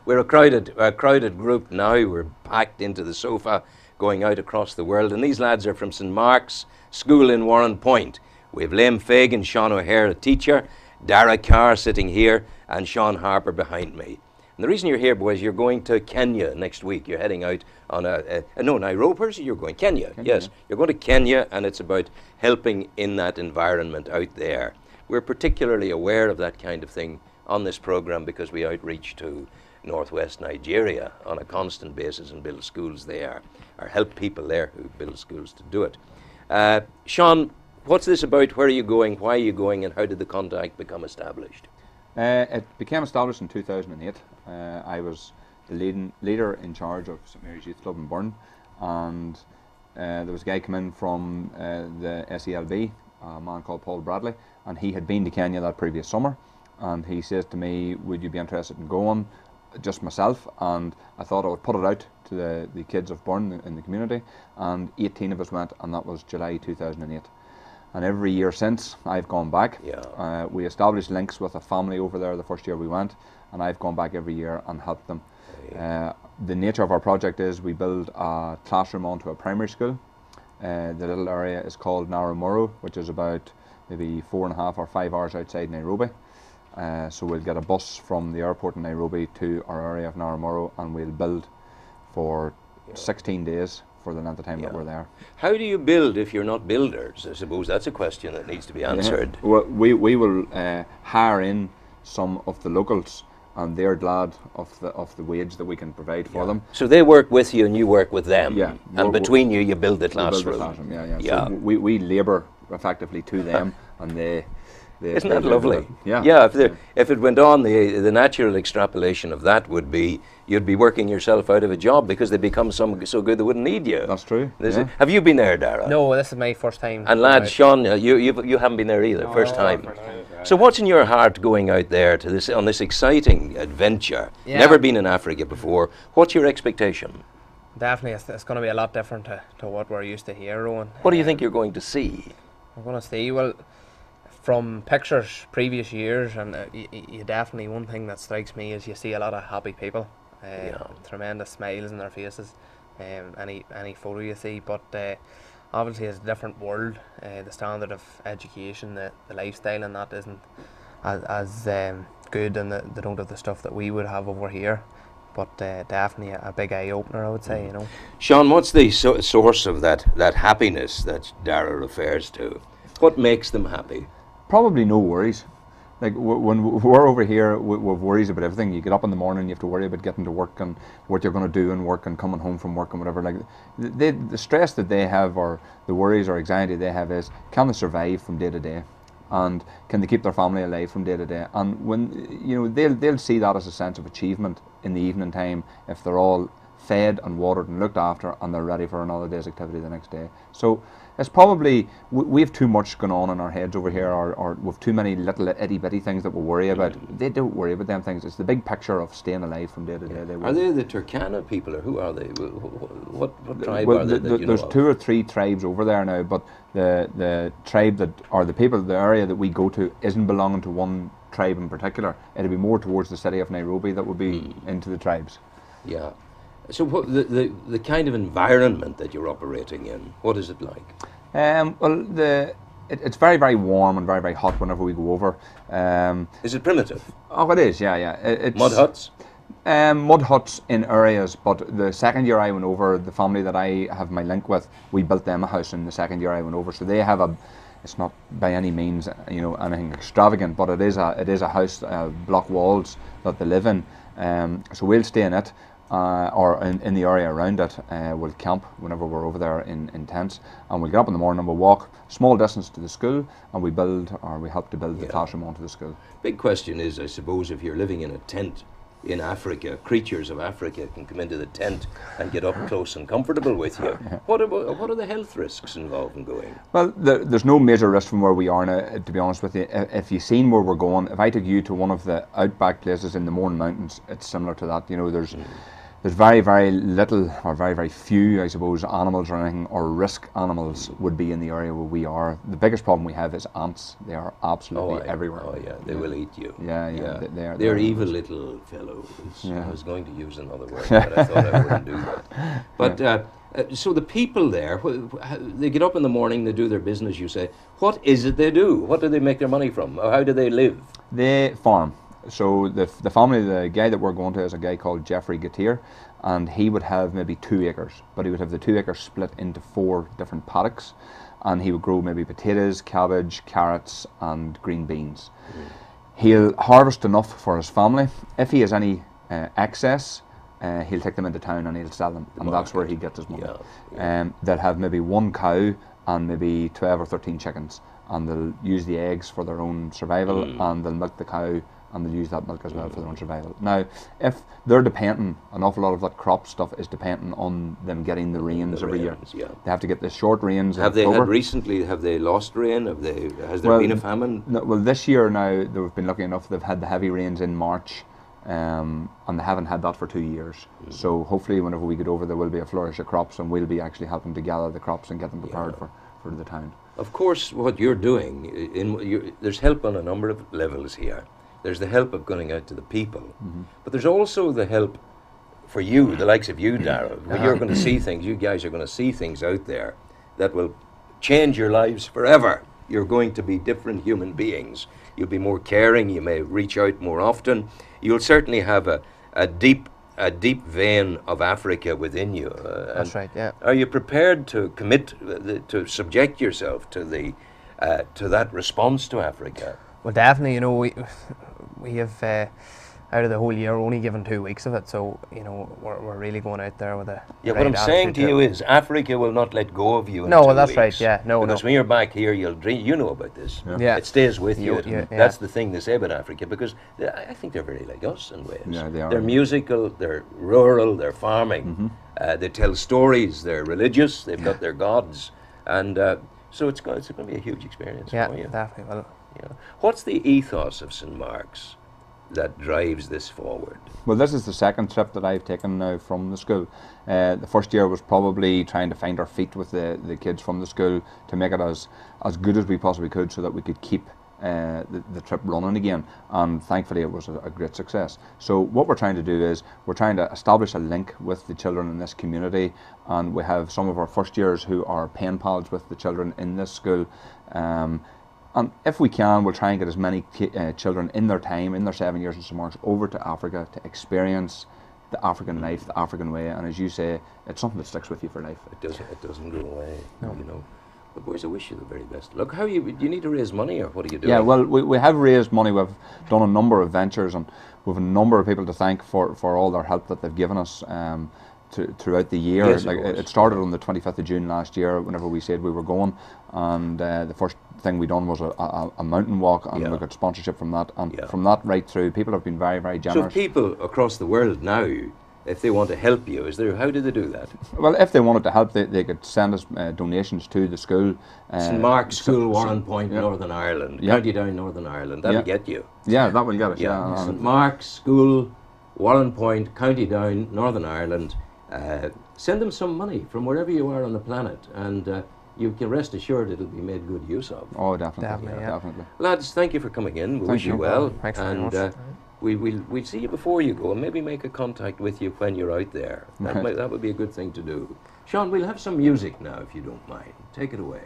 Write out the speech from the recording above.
We're a crowded group now. We're packed into the sofa, going out across the world. And these lads are from St. Mark's School in Warrenpoint. We have Liam Fagan, Sean O'Hare, a teacher, Dara Carr sitting here, and Sean Harper behind me. And the reason you're here, boys, you're going to Kenya next week. You're heading out on Nairobi. Where's you're going? Kenya. Yes, yeah. You're going to Kenya, and it's about helping in that environment out there. We're particularly aware of that kind of thing on this program because we outreach to northwest Nigeria on a constant basis and build schools there, or help people there who build schools to do it. Sean, what's this about? Where are you going? Why are you going? And how did the contact become established? It became established in 2008. I was the leader in charge of St Mary's Youth Club in Burn, and there was a guy come in from the SELB, a man called Paul Bradley, and he had been to Kenya that previous summer, and he says to me, would you be interested in going? Just myself, and I thought I would put it out to the kids of Burn in the community, and 18 of us went, and that was July 2008. And every year since, I've gone back. Yeah. We established links with a family over there the first year we went, and I've gone back every year and helped them. The nature of our project is we build a classroom onto a primary school. The little area is called Narumoro, which is about maybe 4.5 or 5 hours outside Nairobi. So we'll get a bus from the airport in Nairobi to our area of Narumoro, and we'll build for 16 days for the length of time that we're there. How do you build if you're not builders? I suppose that's a question that needs to be answered. Well, we will hire in some of the locals, and they're glad of the wage that we can provide for them. So they work with you and you work with them. Yeah. And between you build the classroom. Build the classroom. Yeah. So we labour effectively to them, and they isn't that lovely? Yeah. Yeah. If it went on, the natural extrapolation of that would be you'd be working yourself out of a job because they become so good they wouldn't need you. That's true. Have you been there, Dara? No, this is my first time. And lads, Sean, you haven't been there either. First time. So what's in your heart going out there to on this exciting adventure? Yeah. Never been in Africa before. What's your expectation? Definitely, it's going to be a lot different to what we're used to here, Rowan. What do you think you're going to see? I'm going to see, well, from pictures previous years, and you definitely, one thing that strikes me is you see a lot of happy people, tremendous smiles in their faces, any photo you see, but obviously it's a different world. The standard of education, the lifestyle and that isn't as good, and they don't have the stuff that we would have over here, but definitely a big eye-opener, I would say, you know. Sean, what's the source of that happiness that Dara refers to? What makes them happy? Probably no worries. Like when we're over here, we've worries about everything. You get up in the morning, you have to worry about getting to work and what you're going to do in work and coming home from work and whatever. Like the stress that they have, or the worries or anxiety they have, is can they survive from day to day, and can they keep their family alive from day to day? And when they'll see that as a sense of achievement in the evening time if they're all fed and watered and looked after, and they're ready for another day's activity the next day. So it's probably, we have too much going on in our heads over here, or we've too many little itty bitty things that we worry about. They don't worry about them things. It's the big picture of staying alive from day to day. Are they the Turkana people, or who are they? What tribe are they that you know There's of? 2 or 3 tribes over there now, but the tribe that, or the people, the area that we go to isn't belonging to one tribe in particular. It'll be more towards the city of Nairobi that would be into the tribes. Yeah. So what the kind of environment that you're operating in, what is it like? Well, it's very, very warm and very, very hot whenever we go over. Is it primitive? Oh, it is, yeah. It's mud huts? Mud huts in areas, but the second year I went over, the family that I have my link with, we built them a house in the second year I went over. So they have it's not by any means, anything extravagant, but it is a house, block walls that they live in. So we'll stay in it. Or in the area around it. We'll camp whenever we're over there in tents, and we'll get up in the morning and we'll walk small distance to the school, and we help to build the classroom onto the school. Big question is, I suppose, if you're living in a tent in Africa, creatures of Africa can come into the tent and get up close and comfortable with you. What are the health risks involved in going? Well, there's no major risk from where we are now, to be honest with you. If you've seen where we're going, if I took you to one of the outback places in the Mourne Mountains, it's similar to that. there's very, very little, or very, very few, I suppose, animals or anything, or risk animals would be in the area where we are. The biggest problem we have is ants. They are absolutely everywhere. Oh yeah, they will eat you. Yeah. They're evil little fellows. Yeah. I was going to use another word, but I thought I wouldn't do that. But so the people there, they get up in the morning, they do their business, you say. What is it they do? What do they make their money from? Or how do they live? They farm. So the family, the guy that we're going to is a guy called Jeffrey Gatier, and he would have maybe 2 acres, but he would have the 2 acres split into 4 different paddocks, and he would grow maybe potatoes, cabbage, carrots, and green beans. He'll harvest enough for his family. If he has any excess, he'll take them into town and he'll sell them, and that's where he gets his money. They'll have maybe 1 cow and maybe 12 or 13 chickens, and they'll use the eggs for their own survival, and they'll milk the cow, and they'll use that milk as well for their own survival. Now, if they're dependent, an awful lot of that crop stuff is dependent on them getting the rains every year. Yeah. They have to get the short rains. Have they had recently? Have they lost rain? Has there been a famine? No, well, this year now they've been lucky enough. They've had the heavy rains in March, and they haven't had that for 2 years. So hopefully, whenever we get over, there will be a flourish of crops, and we'll be actually helping to gather the crops and get them prepared for the town. Of course, what you're doing, there's help on a number of levels here. There's the help of going out to the people, but there's also the help for you, the likes of you, Darrell. When you're going to see things, you guys are going to see things out there that will change your lives forever. You're going to be different human beings. You'll be more caring. You may reach out more often. You'll certainly have a deep vein of Africa within you. That's right. Yeah. Are you prepared to commit to subject yourself to that response to Africa? Well, definitely. You know, we have out of the whole year only given 2 weeks of it, so you know we're really going out there with a what I'm saying to you is Africa will not let go of you. No, in 2 that's weeks, right. Yeah, no, because when you're back here, you'll dream. You know about this. Yeah. It stays with you. Yeah. That's the thing they say about Africa, because I think they're very like us in ways. Yeah, they are. They're musical. They're rural. They're farming. They tell stories. They're religious. They've got their gods, and so it's going to be a huge experience for you. Definitely. Well, What's the ethos of St. Mark's that drives this forward? Well, this is the second trip that I've taken now from the school. The first year was probably trying to find our feet with the kids from the school to make it as good as we possibly could, so that we could keep the trip running again, and thankfully it was a great success. So what we're trying to do is we're trying to establish a link with the children in this community, and we have some of our first years who are pen pals with the children in this school. And if we can, we'll try and get as many children in their time, in their 7 years in St. Mark's, over to Africa to experience the African life, the African way. And as you say, it's something that sticks with you for life. It doesn't go away. No. You know. But boys, I wish you the very best. Look, do you need to raise money, or what are you doing? Yeah, well, we have raised money. We've done a number of ventures, and we've a number of people to thank for all their help that they've given us throughout the year. Yes, it started on the 25th of June last year, whenever we said we were going, and the first thing we done was a mountain walk, and we got sponsorship from that, and from that right through, people have been very, very generous. So people across the world now, if they want to help you, how do they do that? Well, if they wanted to help, they could send us donations to the school. St. Mark's School, Warrenpoint, Northern Ireland, County Down, Northern Ireland. That'll get you. Yeah, that will get us. Yeah. St. Mark's School, Warrenpoint, County Down, Northern Ireland. Send them some money from wherever you are on the planet, and you can rest assured it'll be made good use of. Oh, definitely. Definitely. Lads, thank you for coming in. We wish you well. Thanks very much. We'll see you before you go, and maybe make a contact with you when you're out there. That would be a good thing to do. Sean, we'll have some music now, if you don't mind. Take it away.